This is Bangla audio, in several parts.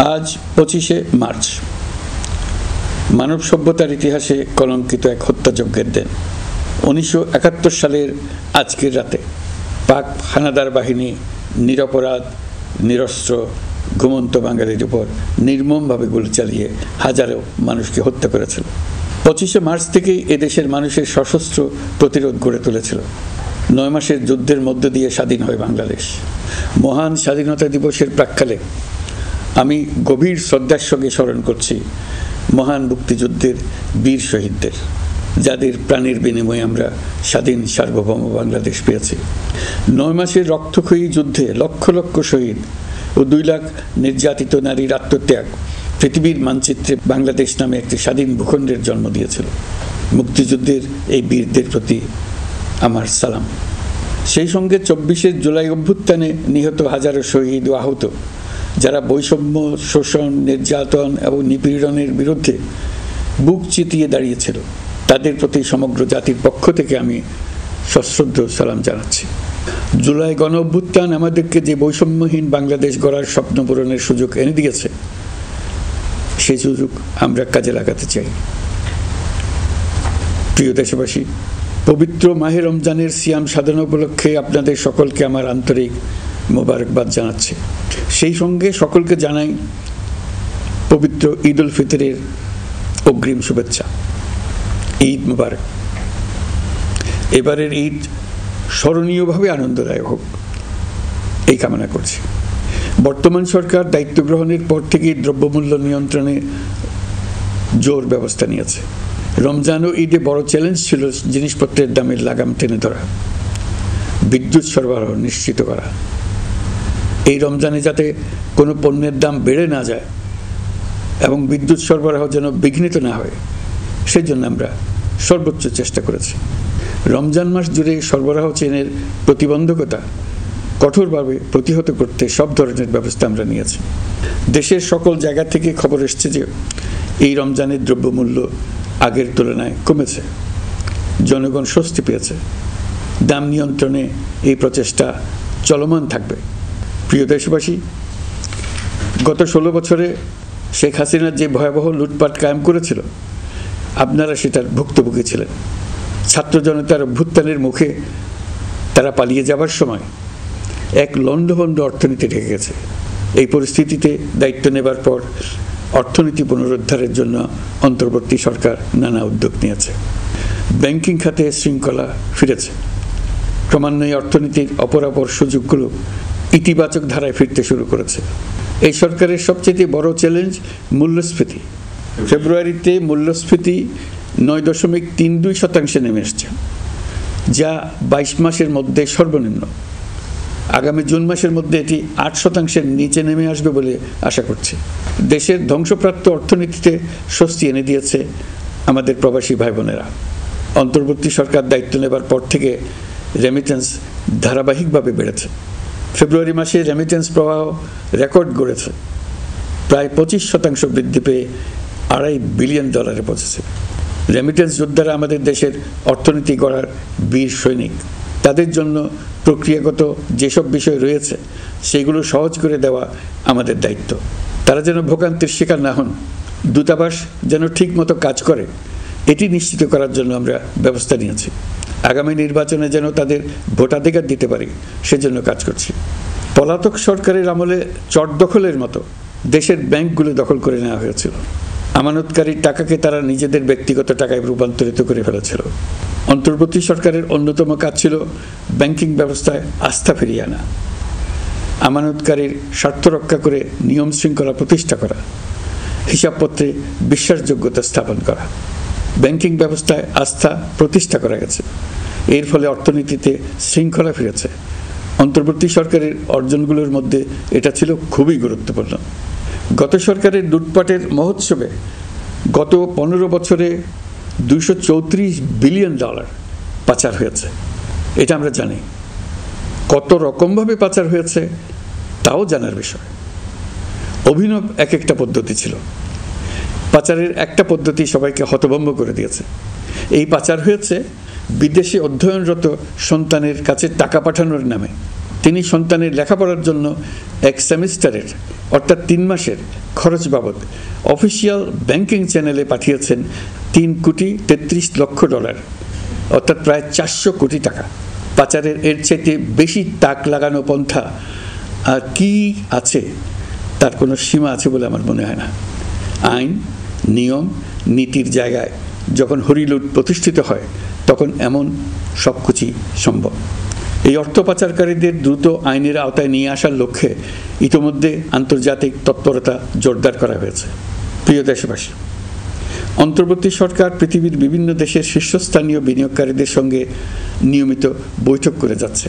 আজ 25শে মার্চ, মানব সভ্যতার ইতিহাসে কলঙ্কিত এক হত্যাযজ্ঞের দিন। 1971 সালের আজকের রাতে পাক হানাদার বাহিনী নিরপরাধ, নিরস্ত্র, ঘুমন্ত বাঙালির উপর নির্মমভাবে গুলি চালিয়ে হাজারো মানুষকে হত্যা করেছিল। 25শে মার্চ থেকেই এদেশের মানুষের সশস্ত্র প্রতিরোধ গড়ে তুলেছিল। 9 মাসের যুদ্ধের মধ্য দিয়ে স্বাধীন হয় বাংলাদেশ। মহান স্বাধীনতা দিবসের প্রাক্কালে আমি গভীর শ্রদ্ধার সঙ্গে স্মরণ করছি মহান মুক্তিযুদ্ধের বীর শহীদদের, যাদের প্রাণের বিনিময়ে আমরা স্বাধীন সার্বভৌম বাংলাদেশ পেয়েছি। 9 মাসের রক্তক্ষয়ী যুদ্ধে লক্ষ লক্ষ শহীদ ও 2 লাখ নির্যাতিত নারীর আত্মত্যাগ পৃথিবীর মানচিত্রে বাংলাদেশ নামে একটি স্বাধীন ভূখণ্ডের জন্ম দিয়েছিল। মুক্তিযুদ্ধের এই বীরদের প্রতি আমার সালাম। সেই সঙ্গে 24শে জুলাই অভ্যুত্থানে নিহত হাজারো শহীদ ও আহত, যারা বৈষম্য, শোষণ, নির্যাতন এবং নিপীড়নের বিরুদ্ধে বুক চিতিয়ে দাঁড়িয়েছিল, তাদের প্রতি সমগ্র জাতির পক্ষ থেকে আমি সশ্রদ্ধ সালাম জানাচ্ছি। জুলাই গণ অভ্যুত্থান আমাদেরকে যে বৈষম্যহীন বাংলাদেশ গড়ার স্বপ্ন পূরণের সুযোগ এনে দিয়েছে, সেই সুযোগ আমরা কাজে লাগাতে চাই। প্রিয় দেশবাসী, পবিত্র মাহে রমজানের সিয়াম সাধনা উপলক্ষে আপনাদের সকলকে আমার আন্তরিক মোবারকবাদ জানাচ্ছি। সেই সঙ্গে সকলকে জানাই পবিত্র ঈদ উল ফিতরের অগ্রিম শুভেচ্ছা। ঈদ মুবারক। এবারের ঈদ স্মরণীয়ভাবে আনন্দদায়ক হোক, এই কামনা করছি। বর্তমান সরকার দায়িত্ব গ্রহণের পর থেকেই দ্রব্যমূল্য নিয়ন্ত্রণে জোর ব্যবস্থা নিয়েছে। রমজান ও ঈদে বড় চ্যালেঞ্জ ছিল জিনিসপত্রের দামের লাগাম টেনে ধরা, বিদ্যুৎ সরবরাহ নিশ্চিত করা। এই রমজানে যাতে কোনো পণ্যের দাম বেড়ে না যায় এবং বিদ্যুৎ সরবরাহ যেন বিঘ্নিত না হয়, সেই জন্য আমরা সর্বোচ্চ চেষ্টা করেছি। রমজান মাস জুড়ে সরবরাহ চেনের প্রতিবন্ধকতা কঠোরভাবে প্রতিহত করতে সব ধরনের ব্যবস্থা আমরা নিয়েছি। দেশের সকল জায়গা থেকে খবর এসছে যে এই রমজানের দ্রব্যমূল্য আগের তুলনায় কমেছে, জনগণ স্বস্তি পেয়েছে। দাম নিয়ন্ত্রণে এই প্রচেষ্টা চলমান থাকবে। প্রিয় দেশবাসী, গত 16 বছরে শেখ হাসিনা যে ভয়াবহ লুটপাট কায়েম করেছিল, আপনারা সেটার ভুক্তভোগী ছিলেন। ছাত্র জনতার অভ্যুত্থানের মুখে তারা পালিয়ে যাবার সময় এক লণ্ডভণ্ড অর্থনীতি ঢেকে গেছে। এই পরিস্থিতিতে দায়িত্ব নেবার পর অর্থনীতি পুনরুদ্ধারের জন্য অন্তর্বর্তী সরকার নানা উদ্যোগ নিয়েছে। ব্যাংকিং খাতে শৃঙ্খলা ফিরেছে। ক্রমান্বয়ে অর্থনীতির অপরাপর সুযোগগুলো ইতিবাচক ধারায় ফিরতে শুরু করেছে। এই সরকারের সবচেয়ে বড় চ্যালেঞ্জ মূল্যস্ফীতি। ফেব্রুয়ারিতে মূল্যস্ফীতি 9.32% নেমে এসছে, যা 22 মাসের মধ্যে সর্বনিম্ন। আগামী জুন মাসের মধ্যে এটি 8%-এর নিচে নেমে আসবে বলে আশা করছি। দেশের ধ্বংসপ্রাপ্ত অর্থনীতিতে স্বস্তি এনে দিয়েছে আমাদের প্রবাসী ভাই বোনেরা। অন্তর্বর্তী সরকার দায়িত্ব নেবার পর থেকে রেমিটেন্স ধারাবাহিকভাবে বেড়েছে। ফেব্রুয়ারি মাসে রেমিটেন্স প্রবাহ রেকর্ড গড়েছে, প্রায় 25% বৃদ্ধি পেয়ে $2.5 বিলিয়ন পৌঁছেছে। রেমিটেন্স যোদ্ধারা আমাদের দেশের অর্থনীতি গড়ার বীর সৈনিক। তাদের জন্য প্রক্রিয়াগত যেসব বিষয় রয়েছে, সেগুলো সহজ করে দেওয়া আমাদের দায়িত্ব। তারা যেন ভোগান্তির শিকার না হন, দূতাবাস যেন ঠিকমতো কাজ করে, এটি নিশ্চিত করার জন্য আমরা ব্যবস্থা নিয়েছি। আগামী নির্বাচনে যেন তাদের ভোটাধিকার দিতে পারি, সেজন্য কাজ করছি। পলাতক সরকারের আমলে চট দখলের মতো দেশের ব্যাংকগুলো দখল করে নেওয়া হয়েছিল। আমানতকারীর টাকাকে তারা নিজেদের ব্যক্তিগত টাকায় রূপান্তরিত করে ফেলেছিল। অন্তর্বর্তী সরকারের অন্যতম কাজ ছিল ব্যাংকিং ব্যবস্থায় আস্থা ফিরিয়ে আনা, আমানতকারীর স্বার্থ রক্ষা করে নিয়ম শৃঙ্খলা প্রতিষ্ঠা করা, হিসাবপত্রে বিশ্বাসযোগ্যতা স্থাপন করা। ব্যাংকিং ব্যবস্থায় আস্থা প্রতিষ্ঠা করা গেছে। এর ফলে অর্থনীতিতে শৃঙ্খলা ফিরেছে। অন্তর্বর্তী সরকারের অর্জনগুলোর মধ্যে এটা ছিল খুবই গুরুত্বপূর্ণ। গত সরকারের লুটপাটের মহোৎসবে গত 15 বছরে $234 বিলিয়ন পাচার হয়েছে। এটা আমরা জানি। কত রকমভাবে পাচার হয়েছে তাও জানার বিষয়। অভিনব এক একটা পদ্ধতি ছিল। পাচারের একটা পদ্ধতি সবাইকে হতভম্ব করে দিয়েছে। এই পাচার হয়েছে বিদেশে অধ্যয়নরত সন্তানের কাছে টাকা পাঠানোর নামে। তিনি সন্তানের লেখাপড়ার জন্য এক সেমিস্টারের অর্থাৎ 3 মাসের খরচ বাবদ অফিসিয়াল ব্যাংকিং চ্যানেলে পাঠিয়েছেন $3,33,00,000, অর্থাৎ প্রায় 400 কোটি টাকা। পাচারের এর চাইতে বেশি তাক লাগানো পন্থা আর কি আছে, তার কোনো সীমা আছে বলে আমার মনে হয় না। আইন, নিয়ম, নীতির জায়গায় যখন হরিলুট প্রতিষ্ঠিত হয় তখন এমন সব কিছুই সম্ভব। এই অর্থ পাচারকারীদের দ্রুত আইনের আওতায় নিয়ে আসার লক্ষ্যে ইতিমধ্যে আন্তর্জাতিক তৎপরতা জোরদার করা হয়েছে। প্রিয় দেশবাসী, অন্তর্বর্তী সরকার পৃথিবীর বিভিন্ন দেশের শীর্ষস্থানীয় বিনিয়োগকারীদের সঙ্গে নিয়মিত বৈঠক করে যাচ্ছে।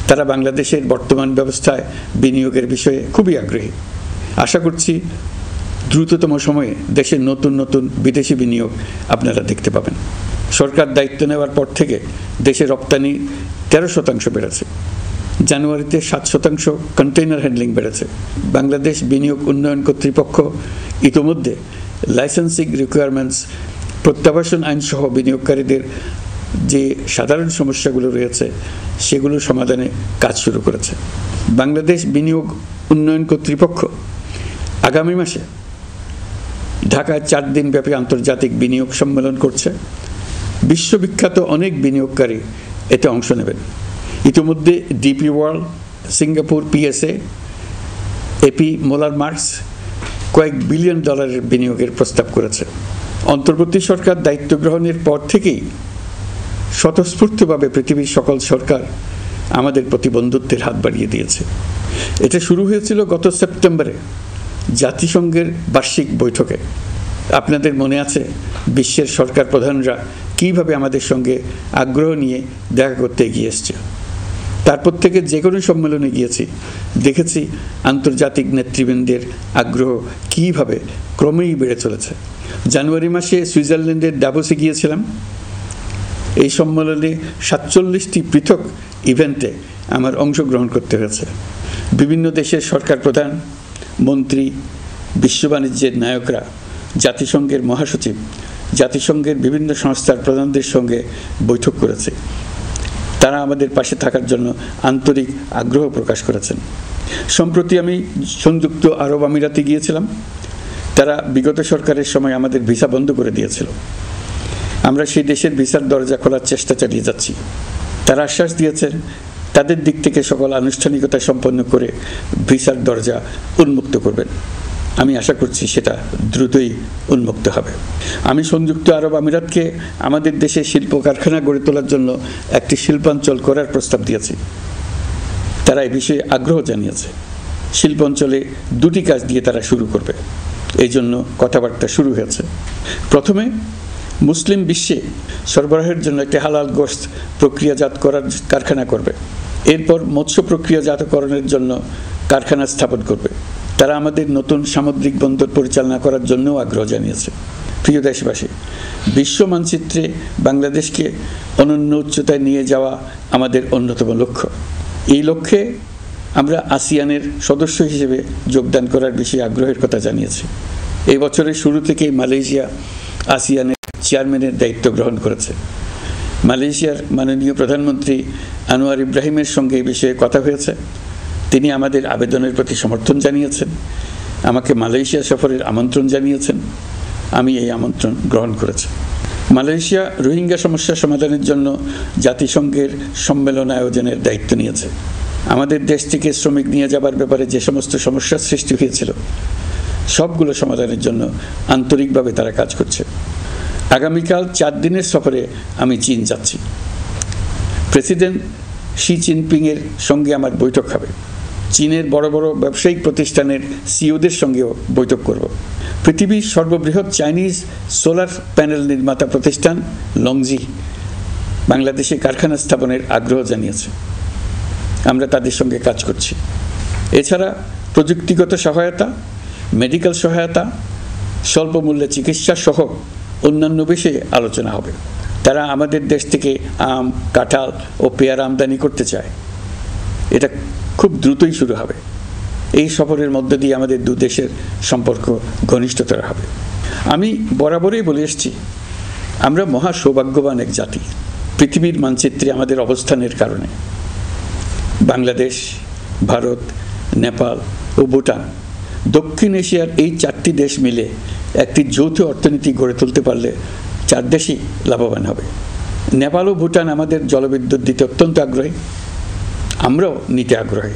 তারা বাংলাদেশের বর্তমান ব্যবস্থায় বিনিয়োগের বিষয়ে খুবই আগ্রহী। আশা করছি দ্রুততম সময়ে দেশের নতুন নতুন বিদেশি বিনিয়োগ আপনারা দেখতে পাবেন। সরকার দায়িত্ব নেওয়ার পর থেকে দেশে রপ্তানি 13% বেড়েছে। জানুয়ারিতে 7% কন্টেইনার হ্যান্ডলিং বেড়েছে। বাংলাদেশ বিনিয়োগ উন্নয়ন কর্তৃপক্ষ ইতোমধ্যে লাইসেন্সিং রিকোয়ারমেন্টস, প্রত্যাবাসন আইনসহ বিনিয়োগকারীদের যে সাধারণ সমস্যাগুলো রয়েছে সেগুলো সমাধানে কাজ শুরু করেছে। বাংলাদেশ বিনিয়োগ উন্নয়ন কর্তৃপক্ষ আগামী মাসে ঢাকায় 4 দিন ব্যাপী আন্তর্জাতিক বিনিয়োগ সম্মেলন করছে। বিশ্ববিখ্যাত অনেক বিনিয়োগকারী এতে অংশ নেবেন। ইতিমধ্যে DP World, Singapore PSA, AP Moller Maersk কয়েক বিলিয়ন ডলারের বিনিয়োগের প্রস্তাব করেছে। অন্তর্বর্তী সরকার দায়িত্ব গ্রহণের পর থেকেই স্বতঃস্ফূর্তভাবে পৃথিবীর সকল সরকার আমাদের প্রতি বন্ধুত্বের হাত বাড়িয়ে দিয়েছে। এটা শুরু হয়েছিল গত সেপ্টেম্বরে জাতিসংঘের বার্ষিক বৈঠকে। আপনাদের মনে আছে বিশ্বের সরকার প্রধানরা কীভাবে আমাদের সঙ্গে আগ্রহ নিয়ে দেখা করতে এগিয়ে এসছে। তারপর থেকে যে কোনো সম্মেলনে গিয়েছি, দেখেছি আন্তর্জাতিক নেতৃবৃন্দের আগ্রহ কীভাবে ক্রমেই বেড়ে চলেছে। জানুয়ারি মাসে সুইজারল্যান্ডের ডাভোসে গিয়েছিলাম। এই সম্মেলনে 47টি পৃথক ইভেন্টে আমার অংশগ্রহণ করতে হয়েছে। বিভিন্ন দেশের সরকার প্রধান, মন্ত্রী, বিশ্ব বাণিজ্যের নায়করা, জাতিসংঘের মহাসচিব, জাতিসংঘের বিভিন্ন সংস্থার প্রধানদের সঙ্গে বৈঠক করেছে। তারা আমাদের পাশে থাকার জন্য আন্তরিক আগ্রহ প্রকাশ করেছেন। সম্প্রতি আমি সংযুক্ত আরব আমিরাতে গিয়েছিলাম। তারা বিগত সরকারের সময় আমাদের ভিসা বন্ধ করে দিয়েছিল। আমরা সেই দেশের ভিসার দরজা খোলার চেষ্টা চালিয়ে যাচ্ছি। তারা আশ্বাস দিয়েছেন তাদের দিক থেকে সকল আনুষ্ঠানিকতা সম্পন্ন করে ভিসার দরজা উন্মুক্ত করবেন। আমি আশা করছি সেটা দ্রুতই উন্মুক্ত হবে। আমি সংযুক্ত আরব আমিরাতকে আমাদের দেশে শিল্প কারখানা গড়ে তোলার জন্য একটি শিল্পাঞ্চল করার প্রস্তাব দিয়েছি। তারা এই বিষয়ে আগ্রহ জানিয়েছে। শিল্পাঞ্চলে 2টি কাজ দিয়ে তারা শুরু করবে, এই জন্য কথাবার্তা শুরু হয়েছে। প্রথমে মুসলিম বিশ্বে সরবরাহের জন্য একটি হালাল গোশত প্রক্রিয়াজাত করার কারখানা করবে। এরপর মৎস্য প্রক্রিয়াজাতকরণের জন্য কারখানা স্থাপন করবে। তারা আমাদের নতুন সামুদ্রিক বন্দর পরিচালনা করার জন্যও আগ্রহ জানিয়েছে। প্রিয় দেশবাসী, বিশ্ব মানচিত্রে বাংলাদেশকে অনন্য উচ্চতায় নিয়ে যাওয়া আমাদের অন্যতম লক্ষ্য। এই লক্ষ্যে আমরা আসিয়ানের সদস্য হিসেবে যোগদান করার বিষয়ে আগ্রহের কথা জানিয়েছি। এই বছরের শুরু থেকেই মালয়েশিয়া আসিয়ানের চেয়ারম্যানের দায়িত্ব গ্রহণ করেছে। মালয়েশিয়ার মাননীয় প্রধানমন্ত্রী আনোয়ার ইব্রাহিমের সঙ্গে এই বিষয়ে কথা হয়েছে। তিনি আমাদের আবেদনের প্রতি সমর্থন জানিয়েছেন, আমাকে মালয়েশিয়া সফরের আমন্ত্রণ জানিয়েছেন। আমি এই আমন্ত্রণ গ্রহণ করেছি। মালয়েশিয়া রোহিঙ্গা সমস্যা সমাধানের জন্য জাতিসংঘের সম্মেলন আয়োজনের দায়িত্ব নিয়েছে। আমাদের দেশ থেকে শ্রমিক নিয়ে যাবার ব্যাপারে যে সমস্ত সমস্যার সৃষ্টি হয়েছিল সবগুলো সমাধানের জন্য আন্তরিকভাবে তারা কাজ করছে। আগামীকাল 4 দিনের সফরে আমি চীন যাচ্ছি। প্রেসিডেন্ট শি জিনপিংয়ের সঙ্গে আমার বৈঠক হবে। চীনের বড় বড় ব্যবসায়িক প্রতিষ্ঠানের সিইওদের সঙ্গেও বৈঠক করব। পৃথিবীর সর্ববৃহৎ চাইনিজ সোলার প্যানেল নির্মাতা প্রতিষ্ঠান লংজি বাংলাদেশে কারখানা স্থাপনের আগ্রহ জানিয়েছে। আমরা তাদের সঙ্গে কাজ করছি। এছাড়া প্রযুক্তিগত সহায়তা, মেডিকেল সহায়তা, স্বল্প মূল্যে চিকিৎসা সহ অন্যান্য বিষয়ে আলোচনা হবে। তারা আমাদের দেশ থেকে আম, কাঁঠাল ও পেয়ারা আমদানি করতে চায়। এটা খুব দ্রুতই শুরু হবে। এই সফরের মধ্য দিয়ে আমাদের 2 দেশের সম্পর্ক ঘনিষ্ঠতর হবে। আমি বরাবরই বলে এসেছি, আমরা মহা সৌভাগ্যবান এক জাতি। পৃথিবীর মানচিত্রে আমাদের অবস্থানের কারণে বাংলাদেশ, ভারত, নেপাল ও ভুটান, দক্ষিণ এশিয়ার এই 4টি দেশ মিলে একটি যৌথ অর্থনীতি গড়ে তুলতে পারলে 4 দেশই লাভবান হবে। নেপাল ও ভুটান আমাদের জলবিদ্যুৎ দিতে অত্যন্ত আগ্রহী, আমরাও নিতে আগ্রহী।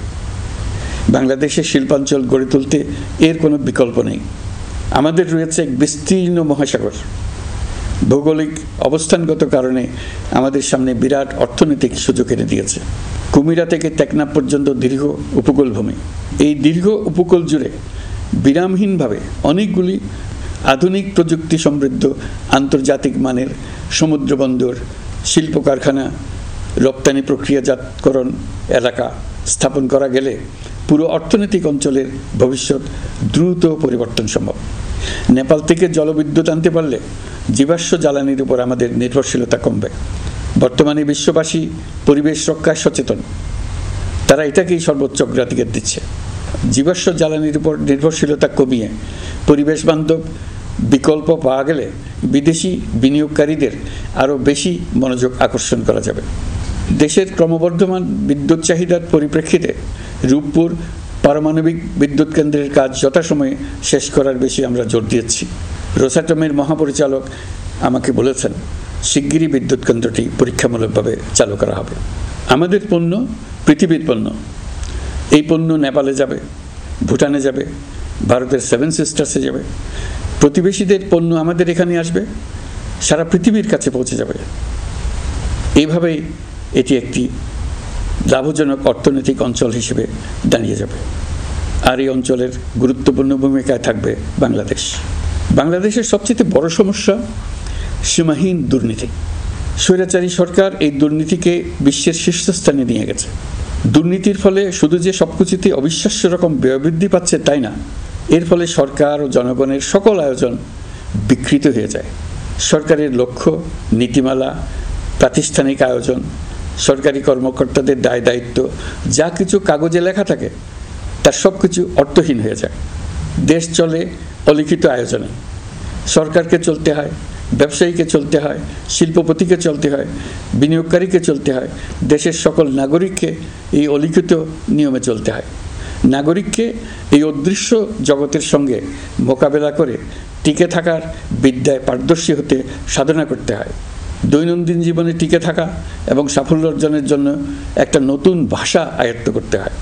বাংলাদেশের শিল্পাঞ্চল গড়ে তুলতে এর কোনো বিকল্প নেই। আমাদের রয়েছে এক বিস্তীর্ণ মহাসাগর। ভৌগোলিক অবস্থানগত কারণে আমাদের সামনে বিরাট অর্থনৈতিক সুযোগ এনে দিয়েছে। কুমিরা থেকে টেকনাফ পর্যন্ত দীর্ঘ উপকূল ভূমি। এই দীর্ঘ উপকূল জুড়ে বিরামহীনভাবে অনেকগুলি আধুনিক প্রযুক্তি সমৃদ্ধ আন্তর্জাতিক মানের সমুদ্র বন্দর, শিল্প কারখানা, রপ্তানি প্রক্রিয়াজাতকরণ এলাকা স্থাপন করা গেলে পুরো অর্থনৈতিক অঞ্চলের ভবিষ্যৎ দ্রুত পরিবর্তন সম্ভব। নেপাল থেকে জলবিদ্যুৎ আনতে পারলে জীবাশ্ম জ্বালানির উপর আমাদের নির্ভরশীলতা কমবে। বর্তমানে বিশ্ববাসী পরিবেশ রক্ষায় সচেতন, তারা এটাকেই সর্বোচ্চ অগ্রাধিকার দিচ্ছে। জীবাশ্ম জ্বালানির উপর নির্ভরশীলতা কমিয়ে পরিবেশ বান্ধব বিকল্প পাওয়া গেলে বিদেশি বিনিয়োগকারীদের আরও বেশি মনোযোগ আকর্ষণ করা যাবে। দেশের ক্রমবর্ধমান বিদ্যুৎ চাহিদার পরিপ্রেক্ষিতে রূপপুর পারমাণবিক বিদ্যুৎ কেন্দ্রের কাজ যথাসময়ে শেষ করার বেশি আমরা জোর দিয়েছি। রোসাটমের মহাপরিচালক আমাকে বলেছেন শিগগিরই বিদ্যুৎ কেন্দ্রটি পরীক্ষামূলকভাবে চালু করা হবে। আমাদের পণ্য পৃথিবীর পণ্য। এই পণ্য নেপালে যাবে, ভুটানে যাবে, ভারতের 7 সিস্টার্সে যাবে। প্রতিবেশীদের পণ্য আমাদের এখানে আসবে, সারা পৃথিবীর কাছে পৌঁছে যাবে। এইভাবেই এটি একটি লাভজনক অর্থনৈতিক অঞ্চল হিসেবে দাঁড়িয়ে যাবে। আর এই অঞ্চলের গুরুত্বপূর্ণ ভূমিকায় থাকবে বাংলাদেশ। বাংলাদেশের সবচেয়ে বড় সমস্যা সীমাহীন দুর্নীতি। স্বৈরাচারী সরকার এই দুর্নীতিকে বিশ্বের শীর্ষস্থানে নিয়ে গেছে। দুর্নীতির ফলে শুধু যে সবকিছুতে অবিশ্বাস্য রকম ব্যয়বৃদ্ধি পাচ্ছে তাই না, এর ফলে সরকার ও জনগণের সকল আয়োজন বিকৃত হয়ে যায়। সরকারের লক্ষ্য, নীতিমালা, প্রাতিষ্ঠানিক আয়োজন, সরকারি কর্মকর্তাদের দায় দায়িত্ব যা কিছু কাগজে লেখা থাকে তার সব কিছু অর্থহীন হয়ে যায়। দেশ চলে অলিখিত আয়োজনে। সরকারকে চলতে হয়, ব্যবসায়ীকে চলতে হয়, শিল্পপতিকে চলতে হয়, বিনিয়োগকারীকে চলতে হয়, দেশের সকল নাগরিককে এই অলিখিত নিয়মে চলতে হয়। নাগরিককে এই অদৃশ্য জগতের সঙ্গে মোকাবেলা করে টিকে থাকার বিদ্যায় পারদর্শী হতে সাধনা করতে হয়। দৈনন্দিন জীবনে টিকে থাকা এবং সাফল্য অর্জনের জন্য একটা নতুন ভাষা আয়ত্ত করতে হয়।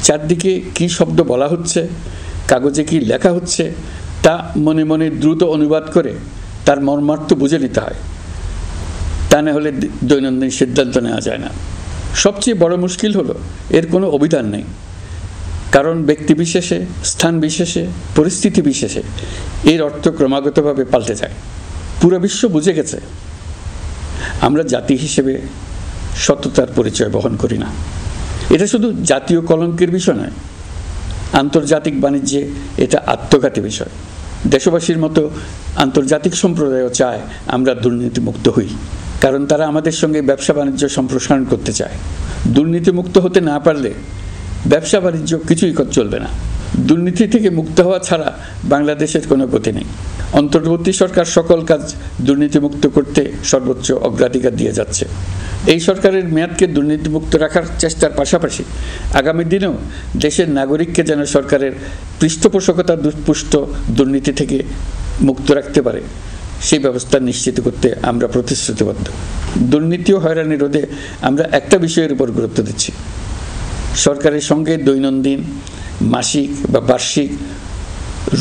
চারদিকে কী শব্দ বলা হচ্ছে, কাগজে কি লেখা হচ্ছে তা মনে মনে দ্রুত অনুবাদ করে তার মর্মার্থ বুঝে নিতে হয়। তা না হলে দৈনন্দিন সিদ্ধান্ত নেওয়া যায় না। সবচেয়ে বড় মুশকিল হলো এর কোনো অভিধান নেই। কারণ ব্যক্তিবিশেষে, স্থান বিশেষে, পরিস্থিতি বিশেষে এর অর্থ ক্রমাগতভাবে পাল্টে যায়। পুরো বিশ্ব বুঝে গেছে আমরা জাতি হিসেবে সততার পরিচয় বহন করি না। এটা শুধু জাতীয় কলঙ্কের বিষয় নয়, আন্তর্জাতিক বাণিজ্যে এটা আত্মঘাতী বিষয়। দেশবাসীর মতো আন্তর্জাতিক সম্প্রদায়ও চায় আমরা দুর্নীতিমুক্ত হই, কারণ তারা আমাদের সঙ্গে ব্যবসা বাণিজ্য সম্প্রসারণ করতে চায়। দুর্নীতিমুক্ত হতে না পারলে ব্যবসা বাণিজ্য কিছুই চলবে না। দুর্নীতি থেকে মুক্ত হওয়া ছাড়া বাংলাদেশের কোনো গতি নেই। অন্তর্বর্তী সরকার সকল কাজ দুর্নীতিমুক্ত করতে সর্বোচ্চ অগ্রাধিকার দিয়ে যাচ্ছে। এই সরকারের মেয়াদকে দুর্নীতিমুক্ত রাখার চেষ্টার পাশাপাশি আগামী দিনেও দেশের নাগরিককে যেন সরকারের পৃষ্ঠপোষকতা দুষ্পুষ্ট দুর্নীতি থেকে মুক্ত রাখতে পারে সেই ব্যবস্থা নিশ্চিত করতে আমরা প্রতিশ্রুতিবদ্ধ। দুর্নীতি ও হয়রানি রোধে আমরা একটা বিষয়ের উপর গুরুত্ব দিচ্ছি। সরকারের সঙ্গে দৈনন্দিন, মাসিক বা বার্ষিক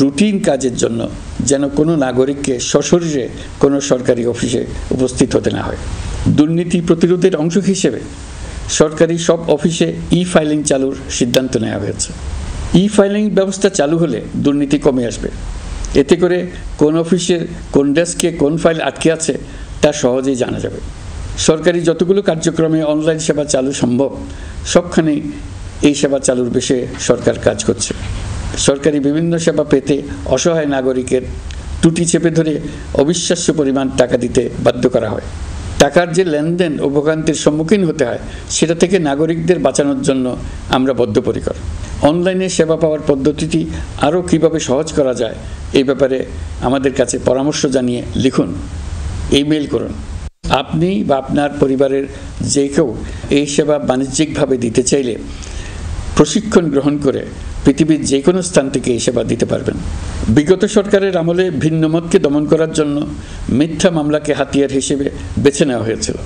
রুটিন কাজের জন্য যেন কোনো নাগরিককে সশরীরে কোনো সরকারি অফিসে উপস্থিত হতে না হয়। দুর্নীতি প্রতিরোধের অংশ হিসেবে সরকারি সব অফিসে ই-ফাইলিং চালুর সিদ্ধান্ত নেওয়া হয়েছে। ই-ফাইলিং ব্যবস্থা চালু হলে দুর্নীতি কমে আসবে। এতে করে কোন অফিসের কোন ডেস্কে কোন ফাইল আটকে আছে তা সহজেই জানা যাবে। সরকারি যতগুলো কার্যক্রমে অনলাইন সেবা চালু সম্ভব সবখানেই এই সেবা চালুর বিষয়ে সরকার কাজ করছে। সরকারি বিভিন্ন সেবা পেতে অসহায় নাগরিকের টুটি চেপে ধরে অবিশ্বাস্য পরিমাণ টাকা দিতে বাধ্য করা হয়। টাকার যে লেনদেন ও ভোগান্তির সম্মুখীন হতে হয় সেটা থেকে নাগরিকদের বাঁচানোর জন্য আমরা বদ্ধপরিকর। অনলাইনে সেবা পাওয়ার পদ্ধতিটি আরও কীভাবে সহজ করা যায় এই ব্যাপারে আমাদের কাছে পরামর্শ জানিয়ে লিখুন, ইমেইল করুন। আপনি বা আপনার পরিবারের যে কেউ এই সেবা বাণিজ্যিকভাবে দিতে চাইলে প্রশিক্ষণ গ্রহণ করে পৃথিবীর যে কোনো স্থান থেকে এই সেবা দিতে পারবেন। বিগত সরকারের আমলে ভিন্নমতকে দমন করার জন্য মিথ্যা মামলাকে হাতিয়ার হিসেবে বেছে নেওয়া হয়েছিল।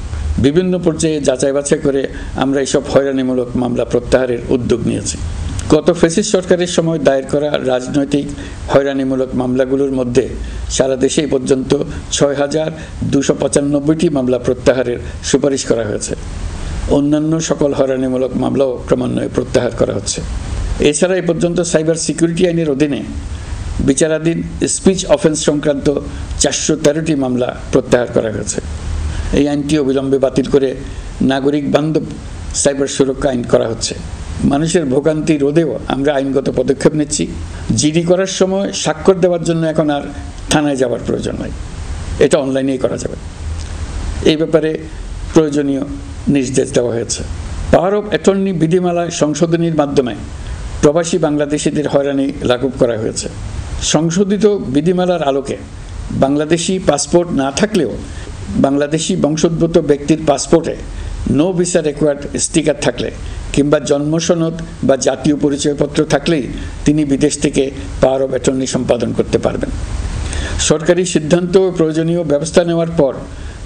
বিভিন্ন পর্যায়ে যাচাই বাছাই করে আমরা এইসব হয়রানিমূলক মামলা প্রত্যাহারের উদ্যোগ নিয়েছি। গত ফ্যাসিস্ট সরকারের সময় দায়ের করা রাজনৈতিক হয়রানিমূলক মামলাগুলোর মধ্যে সারা দেশে পর্যন্ত ৬,২৯৫টি মামলা প্রত্যাহারের সুপারিশ করা হয়েছে। অন্যান্য সকল হয়রানিমূলক মামলাও ক্রমান্বয়ে প্রত্যাহার করা হচ্ছে। এছাড়া এ পর্যন্ত সাইবার সিকিউরিটি আইনের অধীনে বিচারাধীন স্পিচ অফেন্স সংক্রান্ত ৪১৩টি মামলা প্রত্যাহার করা হয়েছে। এই আইনটি অবিলম্বে বাতিল করে নাগরিক বান্ধব সাইবার সুরক্ষা আইন করা হচ্ছে। মানুষের ভোগান্তি রোধেও আমরা আইনগত পদক্ষেপ নিচ্ছি। জিডি করার সময় স্বাক্ষর দেওয়ার জন্য এখন আর থানায় যাওয়ার প্রয়োজন নাই, এটা অনলাইনেই করা যাবে। এই ব্যাপারে প্রয়োজনীয় নির্দেশ দেওয়া হয়েছে। পাওয়ার অফ অ্যাটর্নি বিধিমালায় সংশোধনীর মাধ্যমে প্রবাসী বাংলাদেশিদের হয়রানি লাঘব করা হয়েছে। সংশোধিত বিধিমালার আলোকে বাংলাদেশি পাসপোর্ট না থাকলেও বাংলাদেশি বংশোদ্ভূত ব্যক্তির পাসপোর্টে নো ভিসা রিকোয়ার্ড স্টিকার থাকলে কিংবা জন্মসনদ বা জাতীয় পরিচয়পত্র থাকলেই তিনি বিদেশ থেকে পাওয়ার অফ অ্যাটর্নি সম্পাদন করতে পারবেন। সরকারি সিদ্ধান্ত ও প্রয়োজনীয় ব্যবস্থা নেওয়ার পর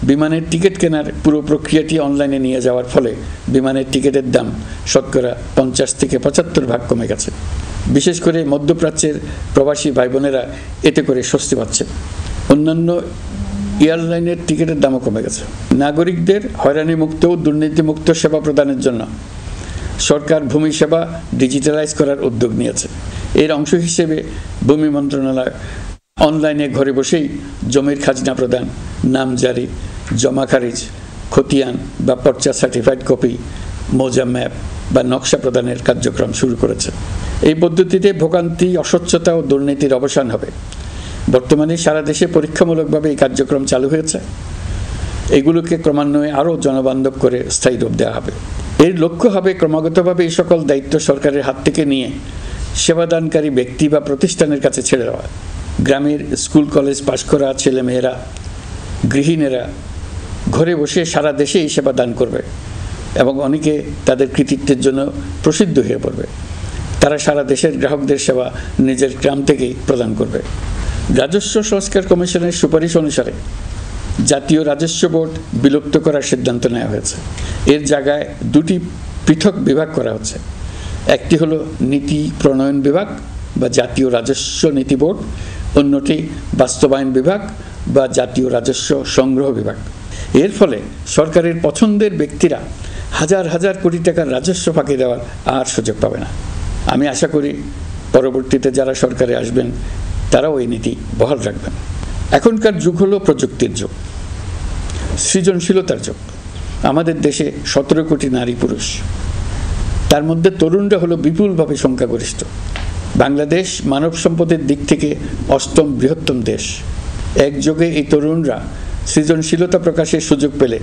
বিমানের টিকিট কেনার পুরো প্রক্রিয়াটি অনলাইনে নিয়ে যাওয়ার ফলে বিমানের টিকিটের দাম শতকরা ৫০ থেকে ৭৫ ভাগ কমে গেছে। বিশেষ করে মধ্যপ্রাচ্যের প্রবাসী ভাই বোনেরা এতে করে স্বস্তি পাচ্ছে। অন্যান্য এয়ারলাইনের টিকিটের দামও কমে গেছে। নাগরিকদের হয়রানিমুক্ত ও দুর্নীতিমুক্ত সেবা প্রদানের জন্য সরকার ভূমি সেবা ডিজিটালাইজ করার উদ্যোগ নিয়েছে। এর অংশ হিসেবে ভূমি মন্ত্রণালয় অনলাইনে ঘরে বসেই জমির খাজনা প্রদান, নামজারি, জমা খারিজ, খতিয়ান বা পর্চা সার্টিফাইড কপি, মৌজা ম্যাপ বা নকশা প্রদানের কার্যক্রম শুরু করেছে। এই পদ্ধতিতে ভোগান্তি, অস্বচ্ছতা ও দুর্নীতির অবসান হবে। বর্তমানে সারা দেশে পরীক্ষামূলকভাবে এই কার্যক্রম চালু হয়েছে। এগুলোকে ক্রমান্বয়ে আরও জনবান্ধব করে স্থায়ী রূপ দেওয়া হবে। এর লক্ষ্য হবে ক্রমাগতভাবে এই সকল দায়িত্ব সরকারের হাত থেকে নিয়ে সেবাদানকারী ব্যক্তি বা প্রতিষ্ঠানের কাছে ছেড়ে দেওয়া। গ্রামের স্কুল কলেজ পাশ করা ছেলেমেয়েরা, গৃহিণীরা ঘরে বসে সারা দেশে এই সেবা দান করবে এবং অনেকে তাদের কৃতিত্বের জন্য প্রসিদ্ধ হয়ে পড়বে। তারা সারা দেশের গ্রাহকদের সেবা নিজের গ্রাম থেকেই প্রদান করবে। রাজস্ব সংস্কার কমিশনের সুপারিশ অনুসারে জাতীয় রাজস্ব বোর্ড বিলুপ্ত করার সিদ্ধান্ত নেওয়া হয়েছে। এর জায়গায় দুটি পৃথক বিভাগ করা হচ্ছে। একটি হলো নীতি প্রণয়ন বিভাগ বা জাতীয় রাজস্ব নীতি বোর্ড, অন্যটি বাস্তবায়ন বিভাগ বা জাতীয় রাজস্ব সংগ্রহ বিভাগ। এর ফলে সরকারের পছন্দের ব্যক্তিরা হাজার হাজার কোটি টাকার রাজস্ব ফাঁকি দেওয়ার আর সুযোগ পাবে না। আমি আশা করি পরবর্তীতে যারা সরকারে আসবেন তারাও এই নীতি বহাল রাখবেন। এখনকার যুগ হলো প্রযুক্তির যুগ, সৃজনশীলতার যুগ। আমাদের দেশে ১৭ কোটি নারী পুরুষ, তার মধ্যে তরুণরা হলো বিপুলভাবে সংখ্যাগরিষ্ঠ। বাংলাদেশ মানব সম্পদের দিক থেকে ৮ম বৃহত্তম দেশ। একযোগে এই তরুণরা সৃজনশীলতা প্রকাশের সুযোগ পেলে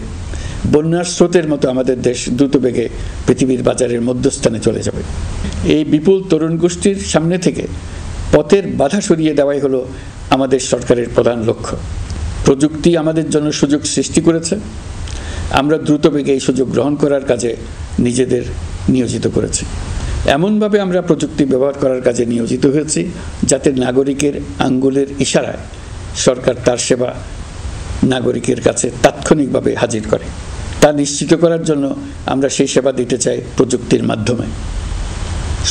বন্যার স্রোতের মতো আমাদের দেশ দ্রুত বেগে পৃথিবীর বাজারের মধ্যস্থানে চলে যাবে। এই বিপুল তরুণ গোষ্ঠীর সামনে থেকে পথের বাধা সরিয়ে দেওয়াই হলো আমাদের সরকারের প্রধান লক্ষ্য। প্রযুক্তি আমাদের জন্য সুযোগ সৃষ্টি করেছে, আমরা দ্রুত বেগে এই সুযোগ গ্রহণ করার কাজে নিজেদের নিয়োজিত করেছি। এমনভাবে আমরা প্রযুক্তি ব্যবহার করার কাজে নিয়োজিত হয়েছি যাতে নাগরিকের আঙ্গুলের ইশারায় সরকার তার সেবা নাগরিকের কাছে তাৎক্ষণিকভাবে হাজির করে। তা নিশ্চিত করার জন্য আমরা সেই সেবা দিতে চাই প্রযুক্তির মাধ্যমে,